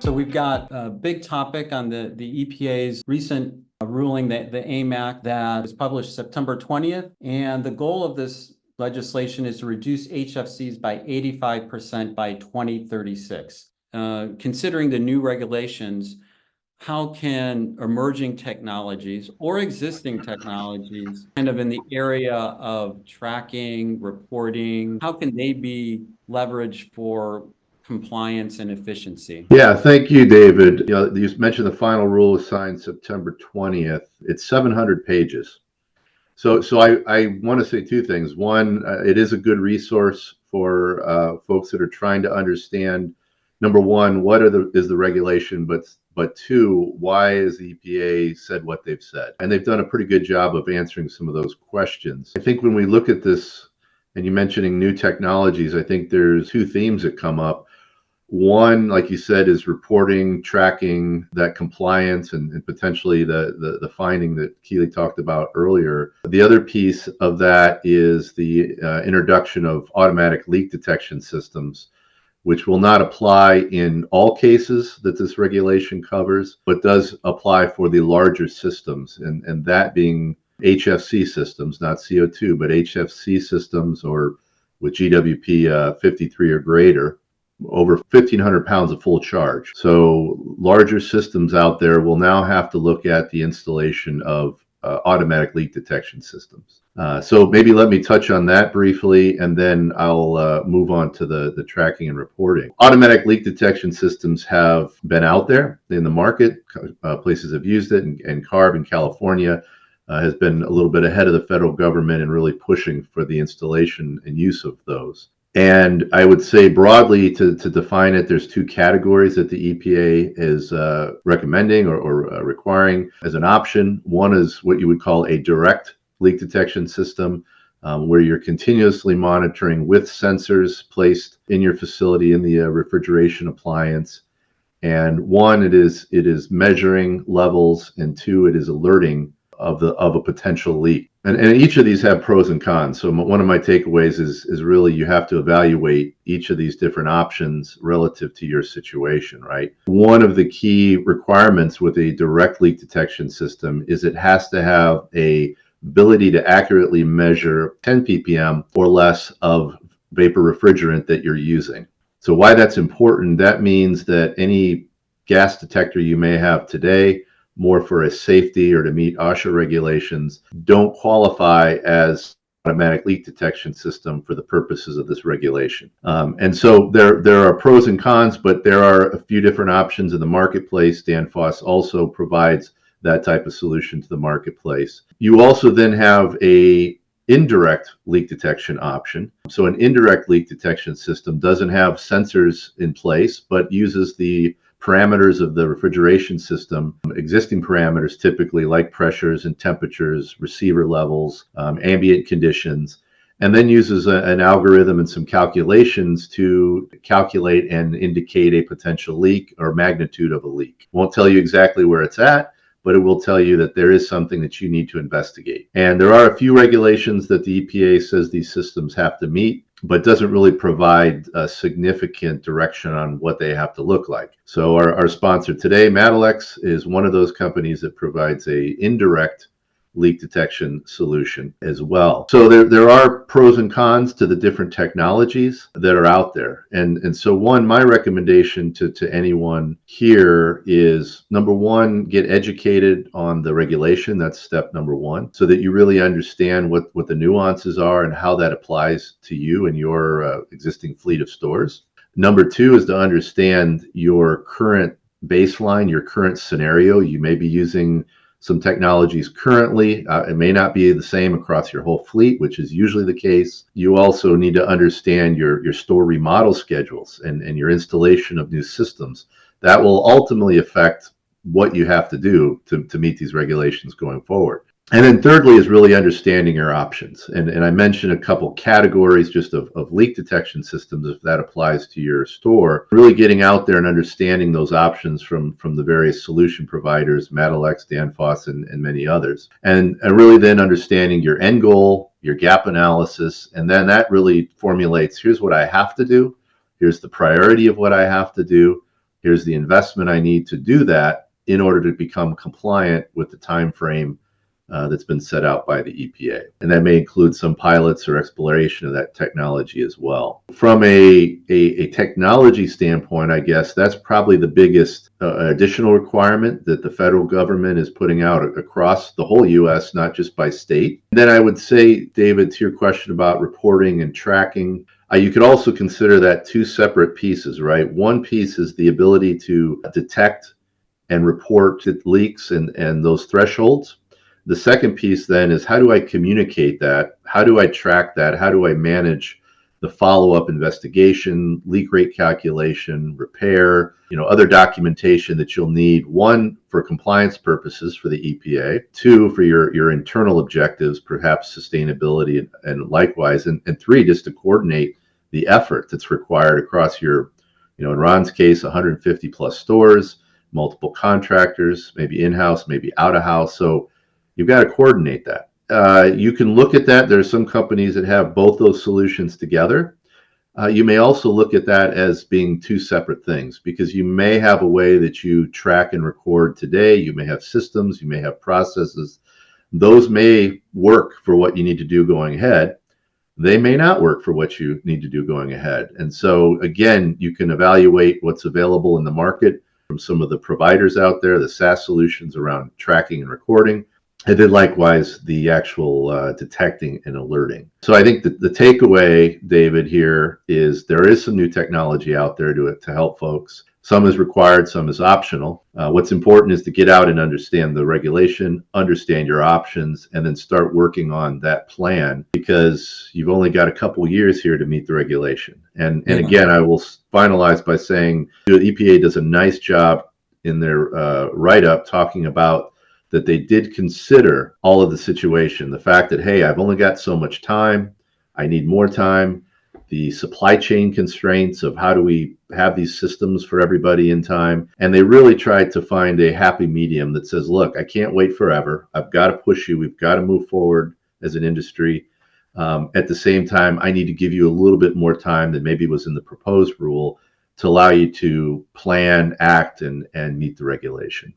So we've got a big topic on the EPA's recent ruling, the AIM Act, that was published September 20th. And the goal of this legislation is to reduce HFCs by 85% by 2036. Considering the new regulations, how can emerging technologies or existing technologies kind of in the area of tracking, reporting, how can they be leveraged for compliance and efficiency? Yeah, thank you, David. You mentioned the final rule was signed September 20th. It's 700 pages. So I want to say two things. One, it is a good resource for folks that are trying to understand, number one, what is the regulation, but two, why has the EPA said what they've said? And they've done a pretty good job of answering some of those questions. I think when we look at this, and you mentioning new technologies, I think there's two themes that come up. One, like you said, is reporting, tracking that compliance, and potentially the finding that Keely talked about earlier. The other piece of that is the introduction of automatic leak detection systems, which will not apply in all cases that this regulation covers, but does apply for the larger systems, and that being HFC systems, not CO2, but HFC systems, or with GWP 53 or greater, over 1,500 pounds of full charge. So larger systems out there will now have to look at the installation of automatic leak detection systems. So maybe let me touch on that briefly, and then I'll move on to the tracking and reporting. Automatic leak detection systems have been out there in the market. Places have used it, and CARB in California has been a little bit ahead of the federal government and really pushing for the installation and use of those. And I would say broadly, to define it, there's two categories that the EPA is recommending or requiring as an option. One is what you would call a direct leak detection system, where you're continuously monitoring with sensors placed in your facility in the refrigeration appliance. And one, it is measuring levels, and two, it is alerting of a potential leak. And each of these have pros and cons. So one of my takeaways is really you have to evaluate each of these different options relative to your situation, right? One of the key requirements with a direct leak detection system is it has to have a ability to accurately measure 10 ppm or less of vapor refrigerant that you're using. So why that's important, that means that any gas detector you may have today, more for a safety or to meet OSHA regulations, don't qualify as automatic leak detection system for the purposes of this regulation. And so there are pros and cons, but there are a few different options in the marketplace. Danfoss also provides that type of solution to the marketplace. You also then have a indirect leak detection option. So an indirect leak detection system doesn't have sensors in place, but uses the parameters of the refrigeration system, existing parameters typically like pressures and temperatures, receiver levels, ambient conditions, and then uses an algorithm and some calculations to calculate and indicate a potential leak or magnitude of a leak. Won't tell you exactly where it's at, but it will tell you that there is something that you need to investigate. And there are a few regulations that the EPA says these systems have to meet, but doesn't really provide a significant direction on what they have to look like. So our sponsor today, Matelex, is one of those companies that provides a indirect leak detection solution as well. So there are pros and cons to the different technologies that are out there. And so my recommendation to anyone here is, number one, get educated on the regulation. That's step number one, so that you really understand what the nuances are and how that applies to you and your existing fleet of stores. Number two is to understand your current baseline, your current scenario. You may be using some technologies currently. It may not be the same across your whole fleet, which is usually the case. You also need to understand your store remodel schedules and your installation of new systems. That will ultimately affect what you have to do to meet these regulations going forward. And then thirdly is really understanding your options. And I mentioned a couple categories just of leak detection systems, if that applies to your store. Really getting out there and understanding those options from the various solution providers, Matelex, Danfoss, and many others. And really then understanding your end goal, your gap analysis, and then that really formulates, here's what I have to do, here's the priority of what I have to do, Here's the investment I need to do that in order to become compliant with the time frame that's been set out by the EPA. And that may include some pilots or exploration of that technology as well. From a technology standpoint, I guess that's probably the biggest additional requirement that the federal government is putting out across the whole U.S., not just by state. And then I would say, David, to your question about reporting and tracking, you could also consider that two separate pieces, right? One piece is the ability to detect and report leaks and those thresholds. The second piece then is, how do I communicate that? How do I track that? How do I manage the follow-up investigation, leak rate calculation, repair, other documentation that you'll need, one, for compliance purposes for the EPA, two, for your internal objectives, perhaps sustainability and likewise, and three, just to coordinate the effort that's required across your, in Ron's case, 150 plus stores, multiple contractors, maybe in-house, maybe out-of-house. So you've got to coordinate that. You can look at that. There are some companies that have both those solutions together. You may also look at that as being two separate things, because you may have a way that you track and record today. You may have systems, you may have processes. Those may work for what you need to do going ahead. They may not work for what you need to do going ahead. And so, again, you can evaluate what's available in the market from some of the providers out there, the SaaS solutions around tracking and recording, and then likewise the actual detecting and alerting. So I think that the takeaway, David, here is there is some new technology out there to help folks. Some is required, some is optional. What's important is to get out and understand the regulation, understand your options, and then start working on that plan, because you've only got a couple years here to meet the regulation. And again, I will finalize by saying the EPA does a nice job in their write-up talking about that they did consider all of the situation, the fact that, hey, I've only got so much time, I need more time, the supply chain constraints of how do we have these systems for everybody in time. And they really tried to find a happy medium that says, look, I can't wait forever. I've got to push you. We've got to move forward as an industry. At the same time, I need to give you a little bit more time than maybe was in the proposed rule to allow you to plan, act, and meet the regulation.